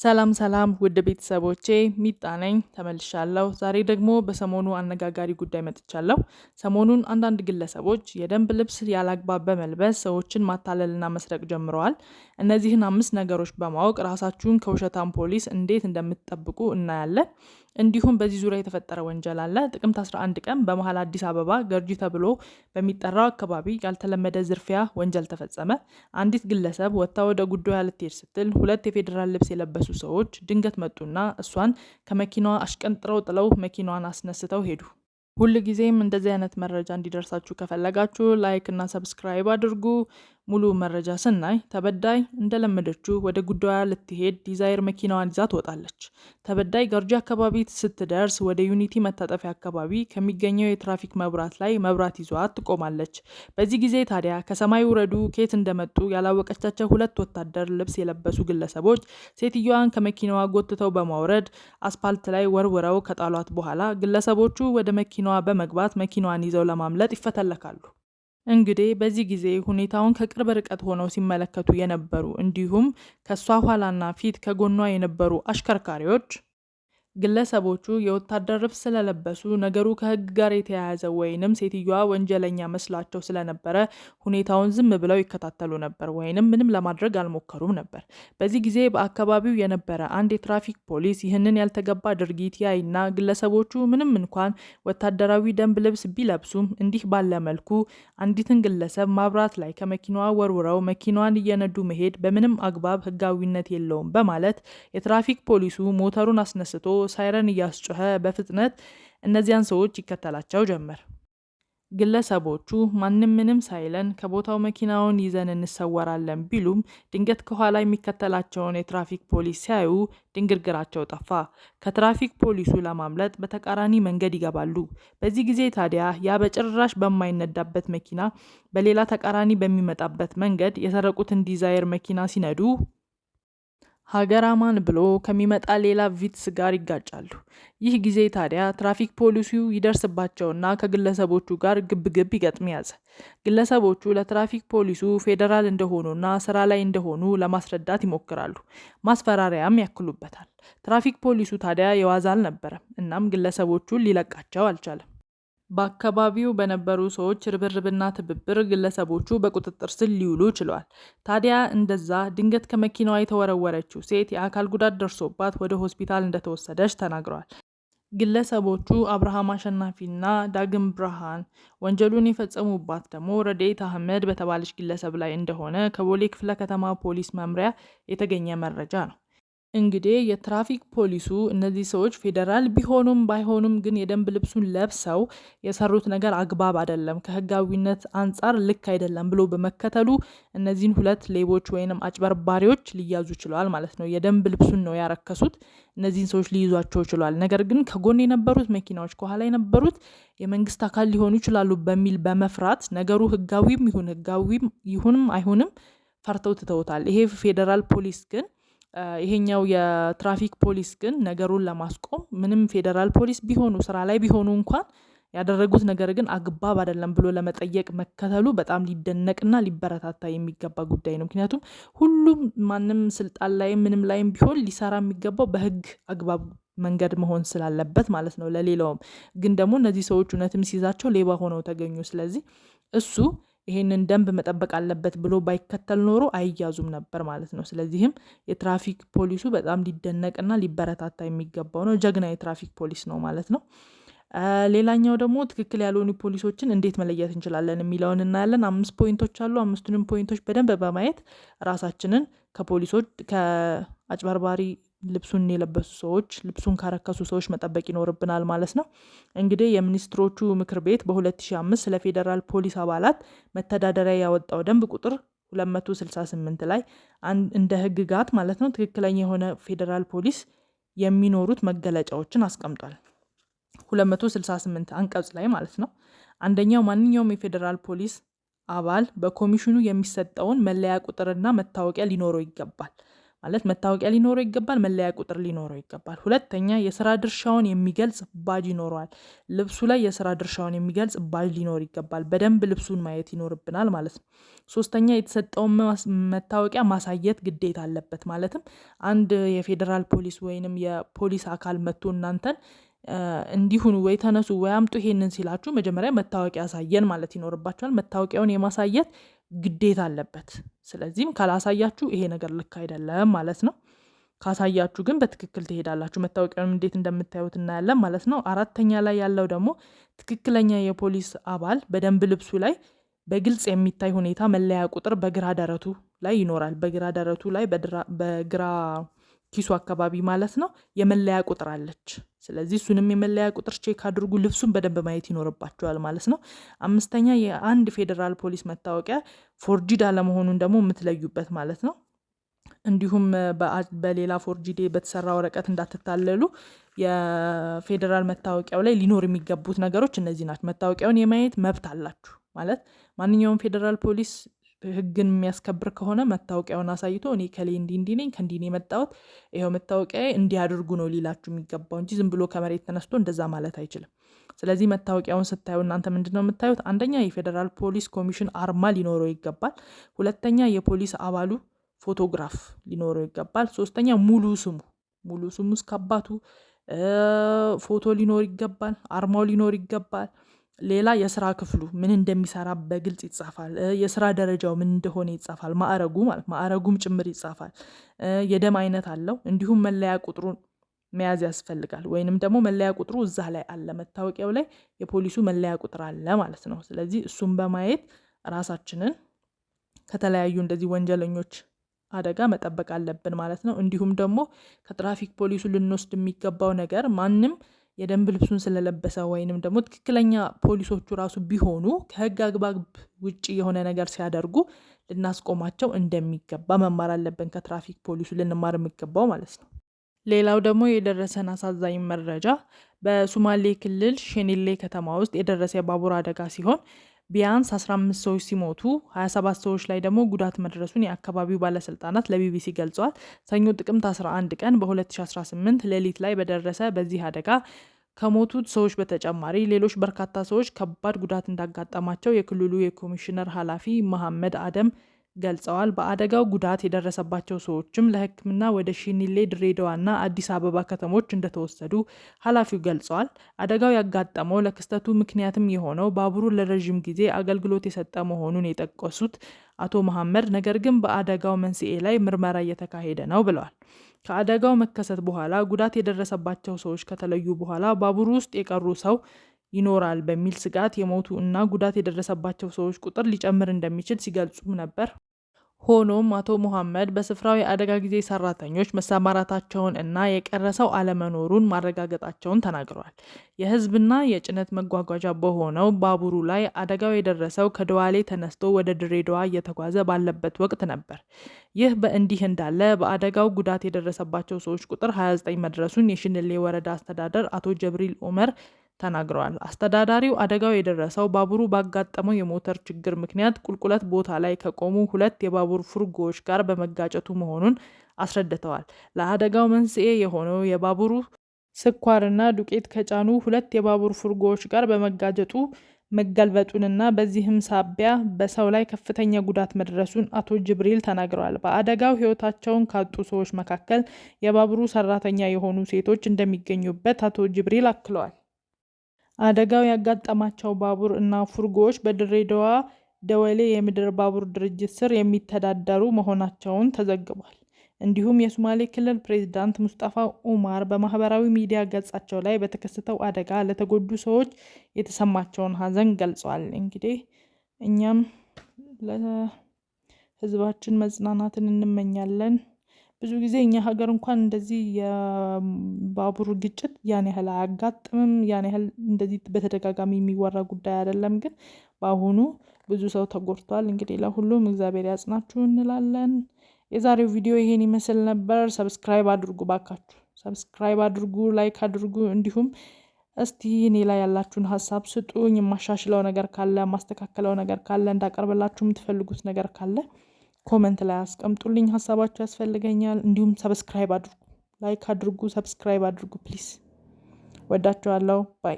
ሰላም ሰላም ውድ ቤተሰቦቼ ሚጣ ነኝ ተመልሻለሁ። ዛሬ ደግሞ በሰሞኑ አነጋጋሪ ጉዳይ መጥቻለሁ። ሰሞኑን አንዳንድ ግለሰቦች የደንብ ልብስ ያላግባብ በመልበስ ሰዎችን ማታለልና መስረቅ ጀምረዋል። እነዚህን 5 ነገሮች በማወቅ ራሳችሁን ከውሸታም ፖሊስ እንዴት እንደምትጠብቁ እናያለን። እንዲሁም በዚህ ዙሪያ የተፈጠረ ወንጀል አለ። ጥቅምት 11 ቀን በመሃል አዲስ አበባ ገርጂ ተብሎ በሚጠራው አካባቢ ያልተለመደ ዝርፊያ ወንጀል ተፈጸመ። አንዲት ግለሰብ ወጥታ ወደ ጉዳዩ ልትሄድ ስትል 2 የፌዴራል ልብስ የለበሱ ሰዎች ድንገት መጡና እሷን ከመኪናዋ አሽቀንጥረው ጥለው መኪናዋን አስነስተው ሄዱ። ሁልጊዜም እንደዚህ አይነት መረጃ እንዲደርሳችሁ ከፈለጋችሁ ላይክ እና ሰብስክራይብ አድርጉ። ሙሉ መረጃ ስናይ ተበዳይ እንደለመደችው ወደ ጉዳዩ ልትሄድ ዲዛይር መኪናዋን ይዛ ትወጣለች። ተበዳይ ገርጂ አካባቢ ስትደርስ ወደ ዩኒቲ መታጠፊያ አካባቢ ከሚገኘው የትራፊክ መብራት ላይ መብራት ይዟት ትቆማለች። በዚህ ጊዜ ታዲያ ከሰማይ ውረዱ ከየት እንደመጡ ያላወቀቻቸው 2 ወታደር ልብስ የለበሱ ግለሰቦች ሴትዮዋን ከመኪናዋ ጎትተው በማውረድ አስፓልት ላይ ወርውረው ከጣሏት በኋላ ግለሰቦቹ ወደ መኪናዋ በመግባት መኪናዋን ይዘው ለማምለጥ ይፈተለካሉ። እንግዲህ በዚህ ጊዜ ሁኔታውን ከቅርብ ርቀት ሆነው ሲመለከቱ የነበሩ እንዲሁም ከሷ ኋላና ፊት ከጎኗ የነበሩ አሽከርካሪዎች ግለሰቦቹ የወታደር ልብስ ስለለበሱ ነገሩ ከህግ ጋር የተያያዘ ወይንም ሴትዮዋ ወንጀለኛ መስላቸው ስለነበረ ሁኔታውን ዝም ብለው ይከታተሉ ነበር ወይንም ምንም ለማድረግ አልሞከሩም ነበር። በዚህ ጊዜ በአካባቢው የነበረ አንድ የትራፊክ ፖሊስ ይህንን ያልተገባ ድርጊት ያይና ግለሰቦቹ ምንም እንኳን ወታደራዊ ደንብ ልብስ ቢለብሱም እንዲህ ባለ መልኩ አንዲትን ግለሰብ ማብራት ላይ ከመኪናዋ ወርውረው መኪናዋን እየነዱ መሄድ በምንም አግባብ ህጋዊነት የለውም በማለት የትራፊክ ፖሊሱ ሞተሩን አስነስቶ ሳይረን እያስጮኸ በፍጥነት እነዚያን ሰዎች ይከተላቸው ጀመር። ግለሰቦቹ ማንም ምንም ሳይለን ከቦታው መኪናውን ይዘን እንሰወራለን ቢሉም ድንገት ከኋላ የሚከተላቸውን የትራፊክ ፖሊስ ሲያዩ ድንግርግራቸው ጠፋ። ከትራፊክ ፖሊሱ ለማምለጥ በተቃራኒ መንገድ ይገባሉ። በዚህ ጊዜ ታዲያ ያ በጭራሽ በማይነዳበት መኪና በሌላ ተቃራኒ በሚመጣበት መንገድ የሰረቁትን ዲዛይር መኪና ሲነዱ ሀገር አማን ብሎ ከሚመጣ ሌላ ቪትስ ጋር ይጋጫሉ። ይህ ጊዜ ታዲያ ትራፊክ ፖሊሲው ይደርስባቸውና ከግለሰቦቹ ጋር ግብግብ ይገጥም ያዘ። ግለሰቦቹ ለትራፊክ ፖሊሱ ፌዴራል እንደሆኑና ስራ ላይ እንደሆኑ ለማስረዳት ይሞክራሉ። ማስፈራሪያም ያክሉበታል። ትራፊክ ፖሊሱ ታዲያ የዋዛ አልነበረም። እናም ግለሰቦቹን ሊለቃቸው አልቻለም። በአካባቢው በነበሩ ሰዎች ርብርብና ትብብር ግለሰቦቹ በቁጥጥር ስር ሊውሉ ችለዋል። ታዲያ እንደዛ ድንገት ከመኪናዋ የተወረወረችው ሴት የአካል ጉዳት ደርሶባት ወደ ሆስፒታል እንደተወሰደች ተናግረዋል። ግለሰቦቹ አብርሃም አሸናፊና ዳግም ብርሃን ወንጀሉን የፈጸሙባት ደግሞ ረዴት አህመድ በተባለች ግለሰብ ላይ እንደሆነ ከቦሌ ክፍለ ከተማ ፖሊስ መምሪያ የተገኘ መረጃ ነው። እንግዲህ የትራፊክ ፖሊሱ እነዚህ ሰዎች ፌዴራል ቢሆኑም ባይሆኑም ግን የደንብ ልብሱን ለብሰው የሰሩት ነገር አግባብ አይደለም፣ ከህጋዊነት አንጻር ልክ አይደለም ብሎ በመከተሉ እነዚህን 2 ሌቦች ወይንም አጭበርባሪዎች ሊያዙ ችለዋል ማለት ነው። የደንብ ልብሱን ነው ያረከሱት። እነዚህን ሰዎች ሊይዟቸው ችለዋል። ነገር ግን ከጎን የነበሩት መኪናዎች ከኋላ የነበሩት የመንግስት አካል ሊሆኑ ይችላሉ በሚል በመፍራት ነገሩ ህጋዊም ይሁንም አይሁንም ፈርተው ትተውታል። ይሄ ፌዴራል ፖሊስ ግን ይሄኛው የትራፊክ ፖሊስ ግን ነገሩን ለማስቆም ምንም ፌዴራል ፖሊስ ቢሆኑ ስራ ላይ ቢሆኑ እንኳን ያደረጉት ነገር ግን አግባብ አይደለም ብሎ ለመጠየቅ መከተሉ በጣም ሊደነቅና ሊበረታታ የሚገባ ጉዳይ ነው። ምክንያቱም ሁሉም ማንም ስልጣን ላይ ምንም ላይም ቢሆን ሊሰራ የሚገባው በህግ አግባብ መንገድ መሆን ስላለበት ማለት ነው። ለሌላውም ግን ደግሞ እነዚህ ሰዎች እውነትም ሲይዛቸው ሌባ ሆነው ተገኙ። ስለዚህ እሱ ይሄንን ደንብ መጠበቅ አለበት ብሎ ባይከተል ኖሮ አይያዙም ነበር ማለት ነው። ስለዚህም የትራፊክ ፖሊሱ በጣም ሊደነቅና ሊበረታታ የሚገባው ነው። ጀግና የትራፊክ ፖሊስ ነው ማለት ነው። ሌላኛው ደግሞ ትክክል ያልሆኑ ፖሊሶችን እንዴት መለየት እንችላለን የሚለውን እናያለን። 5 ፖይንቶች አሉ። 5ቱንም ፖይንቶች በደንብ በማየት ራሳችንን ከፖሊሶች ከአጭበርባሪ ልብሱን የለበሱ ሰዎች ልብሱን ካረከሱ ሰዎች መጠበቅ ይኖርብናል ማለት ነው። እንግዲህ የሚኒስትሮቹ ምክር ቤት በ2005 ለፌዴራል ፖሊስ አባላት መተዳደሪያ ያወጣው ደንብ ቁጥር 268 ላይ እንደ ህግጋት ማለት ነው ትክክለኛ የሆነ ፌዴራል ፖሊስ የሚኖሩት መገለጫዎችን አስቀምጧል። 268 አንቀጽ ላይ ማለት ነው። አንደኛው ማንኛውም የፌዴራል ፖሊስ አባል በኮሚሽኑ የሚሰጠውን መለያ ቁጥርና መታወቂያ ሊኖረው ይገባል። ማለት መታወቂያ ሊኖረው ይገባል፣ መለያ ቁጥር ሊኖረው ይገባል። ሁለተኛ የስራ ድርሻውን የሚገልጽ ባጅ ይኖረዋል። ልብሱ ላይ የስራ ድርሻውን የሚገልጽ ባጅ ሊኖር ይገባል። በደንብ ልብሱን ማየት ይኖርብናል ማለት ነው። ሶስተኛ የተሰጠውን መታወቂያ ማሳየት ግዴታ አለበት። ማለትም አንድ የፌዴራል ፖሊስ ወይንም የፖሊስ አካል መጥቶ እናንተን እንዲሁን ወይ ተነሱ ወይ አምጡ ይሄንን ሲላችሁ መጀመሪያ መታወቂያ ያሳየን ማለት ይኖርባችኋል። መታወቂያውን የማሳየት ግዴታ አለበት። ስለዚህም ካላሳያችሁ ይሄ ነገር ልክ አይደለም ማለት ነው። ካሳያችሁ ግን በትክክል ትሄዳላችሁ። መታወቂያውን እንዴት እንደምታዩት እናያለን ማለት ነው። አራተኛ ላይ ያለው ደግሞ ትክክለኛ የፖሊስ አባል በደንብ ልብሱ ላይ በግልጽ የሚታይ ሁኔታ መለያ ቁጥር በግራ ደረቱ ላይ ይኖራል። በግራ ደረቱ ላይ በግራ ኪሱ አካባቢ ማለት ነው የመለያ ቁጥር አለች። ስለዚህ እሱንም የመለያ ቁጥር ቼክ አድርጉ። ልብሱን በደንብ ማየት ይኖርባችኋል ማለት ነው። አምስተኛ የአንድ ፌዴራል ፖሊስ መታወቂያ ፎርጂድ አለመሆኑን ደግሞ የምትለዩበት ማለት ነው። እንዲሁም በሌላ ፎርጂድ በተሰራ ወረቀት እንዳትታለሉ የፌዴራል መታወቂያው ላይ ሊኖር የሚገቡት ነገሮች እነዚህ ናቸው። መታወቂያውን የማየት መብት አላችሁ ማለት ማንኛውም ፌዴራል ፖሊስ ህግን የሚያስከብር ከሆነ መታወቂያውን አሳይቶ እኔ ከሌ እንዲህ ነኝ ከእንዲህ ነው የመጣሁት ይሄው መታወቂያዬ እንዲያደርጉ ነው ሊላችሁ የሚገባው እንጂ ዝም ብሎ ከመሬት ተነስቶ እንደዛ ማለት አይችልም። ስለዚህ መታወቂያውን ስታዩ እናንተ ምንድነው የምታዩት? አንደኛ የፌዴራል ፖሊስ ኮሚሽን አርማ ሊኖረው ይገባል። ሁለተኛ የፖሊስ አባሉ ፎቶግራፍ ሊኖረው ይገባል። ሶስተኛ ሙሉ ስሙ እስከ አባቱ ፎቶ ሊኖር ይገባል። አርማው ሊኖር ይገባል። ሌላ የስራ ክፍሉ ምን እንደሚሰራ በግልጽ ይጻፋል። የስራ ደረጃው ምን እንደሆነ ይጻፋል። ማዕረጉም ጭምር ይጻፋል። የደም አይነት አለው። እንዲሁም መለያ ቁጥሩን መያዝ ያስፈልጋል። ወይንም ደግሞ መለያ ቁጥሩ እዛ ላይ አለ፣ መታወቂያው ላይ የፖሊሱ መለያ ቁጥር አለ ማለት ነው። ስለዚህ እሱን በማየት ራሳችንን ከተለያዩ እንደዚህ ወንጀለኞች አደጋ መጠበቅ አለብን ማለት ነው። እንዲሁም ደግሞ ከትራፊክ ፖሊሱ ልንወስድ የሚገባው ነገር ማንም የደንብ ልብሱን ስለለበሰ ወይንም ደግሞ ትክክለኛ ፖሊሶቹ ራሱ ቢሆኑ ከህግ አግባብ ውጪ የሆነ ነገር ሲያደርጉ ልናስቆማቸው እንደሚገባ መማር አለብን። ከትራፊክ ፖሊሱ ልንማር የሚገባው ማለት ነው። ሌላው ደግሞ የደረሰን አሳዛኝ መረጃ በሶማሌ ክልል ሸኔሌ ከተማ ውስጥ የደረሰ የባቡር አደጋ ሲሆን ቢያንስ 15 ሰዎች ሲሞቱ 27 ሰዎች ላይ ደግሞ ጉዳት መድረሱን የአካባቢው ባለስልጣናት ለቢቢሲ ገልጸዋል። ሰኞ ጥቅምት 11 ቀን በ2018 ሌሊት ላይ በደረሰ በዚህ አደጋ ከሞቱት ሰዎች በተጨማሪ ሌሎች በርካታ ሰዎች ከባድ ጉዳት እንዳጋጠማቸው የክልሉ የኮሚሽነር ኃላፊ መሐመድ አደም ገልጸዋል። በአደጋው ጉዳት የደረሰባቸው ሰዎችም ለሕክምና ወደ ሺኒሌ፣ ድሬዳዋና አዲስ አበባ ከተሞች እንደተወሰዱ ኃላፊው ገልጸዋል። አደጋው ያጋጠመው ለክስተቱ ምክንያትም የሆነው ባቡሩ ለረዥም ጊዜ አገልግሎት የሰጠ መሆኑን የጠቀሱት አቶ መሐመድ ነገር ግን በአደጋው መንስኤ ላይ ምርመራ እየተካሄደ ነው ብለዋል። ከአደጋው መከሰት በኋላ ጉዳት የደረሰባቸው ሰዎች ከተለዩ በኋላ ባቡሩ ውስጥ የቀሩ ሰው ይኖራል በሚል ስጋት የሞቱ እና ጉዳት የደረሰባቸው ሰዎች ቁጥር ሊጨምር እንደሚችል ሲገልጹም ነበር። ሆኖም አቶ መሐመድ በስፍራው የአደጋ ጊዜ ሰራተኞች መሰማራታቸውን እና የቀረሰው አለመኖሩን ማረጋገጣቸውን ተናግረዋል። የህዝብና የጭነት መጓጓዣ በሆነው ባቡሩ ላይ አደጋው የደረሰው ከደዋሌ ተነስቶ ወደ ድሬዳዋ እየተጓዘ ባለበት ወቅት ነበር። ይህ በእንዲህ እንዳለ በአደጋው ጉዳት የደረሰባቸው ሰዎች ቁጥር 29 መድረሱን የሽንሌ ወረዳ አስተዳደር አቶ ጀብሪል ኡመር ተናግረዋል። አስተዳዳሪው አደጋው የደረሰው ባቡሩ ባጋጠመው የሞተር ችግር ምክንያት ቁልቁለት ቦታ ላይ ከቆሙ 2 የባቡር ፉርጎዎች ጋር በመጋጨቱ መሆኑን አስረድተዋል። ለአደጋው መንስኤ የሆነው የባቡሩ ስኳርና ዱቄት ከጫኑ 2 የባቡር ፉርጎዎች ጋር በመጋጨቱ መገልበጡንና በዚህም ሳቢያ በሰው ላይ ከፍተኛ ጉዳት መድረሱን አቶ ጅብሪል ተናግረዋል። በአደጋው ሕይወታቸውን ካጡ ሰዎች መካከል የባቡሩ ሰራተኛ የሆኑ ሴቶች እንደሚገኙበት አቶ ጅብሪል አክለዋል። አደጋው ያጋጠማቸው ባቡር እና ፉርጎዎች በድሬዳዋ ደወሌ የምድር ባቡር ድርጅት ስር የሚተዳደሩ መሆናቸውን ተዘግቧል። እንዲሁም የሶማሌ ክልል ፕሬዝዳንት ሙስጠፋ ኡማር በማህበራዊ ሚዲያ ገጻቸው ላይ በተከሰተው አደጋ ለተጎዱ ሰዎች የተሰማቸውን ሀዘን ገልጸዋል። እንግዲህ እኛም ለህዝባችን መጽናናትን እንመኛለን። ብዙ ጊዜ እኛ ሀገር እንኳን እንደዚህ የባቡር ግጭት ያን ያህል አያጋጥምም። ያን ያህል እንደዚህ በተደጋጋሚ የሚወራ ጉዳይ አይደለም። ግን በአሁኑ ብዙ ሰው ተጎድቷል። እንግዲህ ለሁሉም እግዚአብሔር ያጽናችሁ እንላለን። የዛሬው ቪዲዮ ይሄን ይመስል ነበር። ሰብስክራይብ አድርጉ ባካችሁ። ሰብስክራይብ አድርጉ፣ ላይክ አድርጉ። እንዲሁም እስቲ እኔ ላይ ያላችሁን ሀሳብ ስጡኝ። የማሻሽለው ነገር ካለ፣ ማስተካከለው ነገር ካለ፣ እንዳቀርብላችሁ የምትፈልጉት ነገር ካለ ኮመንት ላይ አስቀምጡልኝ። ሀሳባችሁ ያስፈልገኛል። እንዲሁም ሰብስክራይብ አድርጉ፣ ላይክ አድርጉ፣ ሰብስክራይብ አድርጉ ፕሊዝ። ወዳችኋለሁ። ባይ